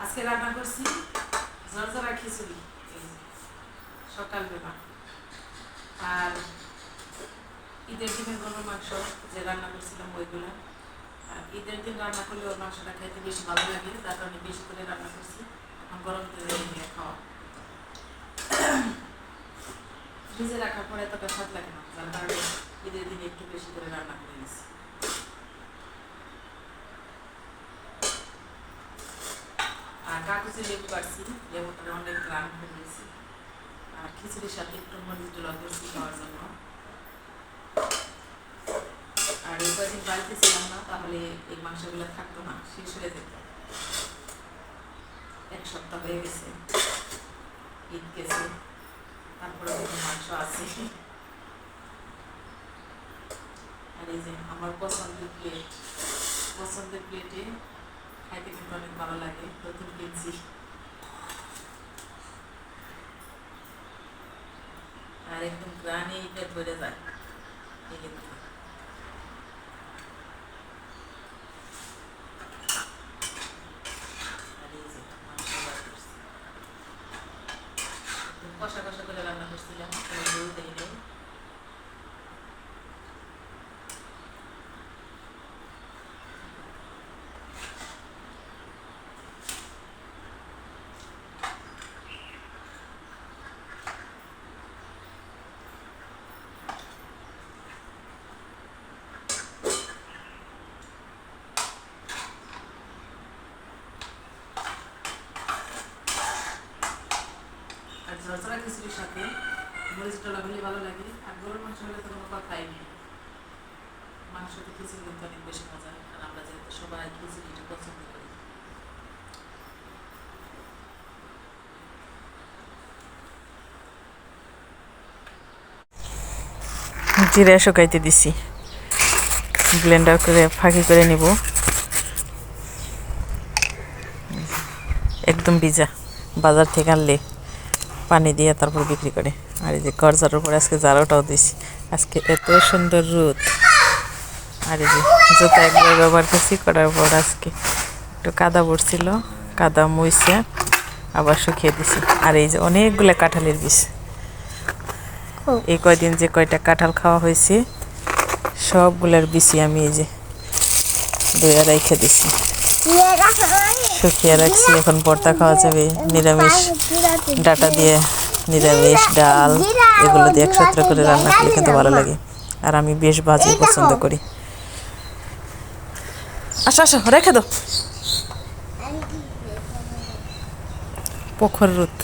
আজকে রান্না করছি ঝরঝরা খিচুড়ি সকালবেলা। আর ঈদের দিনের গরুর মাংস যে রান্না করছিলাম ওইগুলো। আর ঈদের দিন রান্না করলে ওর মাংসটা খাইতে বেশি ভালো লাগে, তার কারণে বেশি করে রান্না করছি। এখন গরম তেলে নিয়ে খাওয়া, ফ্রিজে রাখার পরে এতটা স্বাদ লাগে না, যার কারণে ঈদের দিনে একটু বেশি করে রান্না করে নিয়েছি। আর কাকুচি লেবু কাটছি, লেবুটা অনেক গ্রাম করে নিয়েছি। আর খিচুড়ির সাথে একটু মরিচ ডোলা করছি খাওয়ার জন্য। আর এই কয়েকদিন বাড়িতে ছিলাম না, তাহলে এই মাংসগুলো থাকতো না, শেষ হয়ে যেত। এক সপ্তাহ হয়ে গেছে, ঈদ গেছে, তারপরে মাংস আছে। আর এই যে আমার পছন্দের প্লেটে খাইতে কিন্তু অনেক ভালো লাগে, নতুন কিনছি। আর একদম গ্রানে পেট ভরে যায়। কষা কষা করে রান্না করছিলাম, দুধ দেই নেই। আর ঝরঝরা খিচুড়ির সাথে মরিচ ডলা হলে ভালো লাগে। আর গরুর মাংস হলে তো কোনো কথাই নেই, মাংসতে খিচুড়ি কিন্তু অনেক বেশি মজা। আর আমরা যেহেতু সবাই খিচুড়িটা পছন্দ করি। জিরা শুকাইতে দিছি, ব্লেন্ডার করে ফাঁকি করে নিব। একদম ভিজা, বাজার থেকে আনলে পানি দিয়ে তারপর বিক্রি করে। আর এই যে করজার উপরে আজকে জারোটাও দিছি। আজকে এত সুন্দর রোদ। আর এই যে জুতা একবার ব্যবহার করছি, করার পর আজকে একটু কাদা পড়ছিল, কাদা মুইছে আবার শুকিয়ে দিছি। আর এই যে অনেকগুলো কাঁঠালের বীজ, এই কয়দিন যে কয়টা কাঁঠাল খাওয়া হয়েছে সবগুলোর বীজই আমি এই যে ধুয়ে রেখে দিছি, শুকিয়ে রাখছি। এখন ভর্তা খাওয়া যাবে, নিরামিষ ডাটা দিয়ে, নিরামিষ ডাল এগুলো দিয়ে একসাথে করে রান্না করলে কিন্তু ভালো লাগে। আর আমি বেশ ভাজি পছন্দ করি। আসো আসো, রেখে দাও। প্রখর রোদ।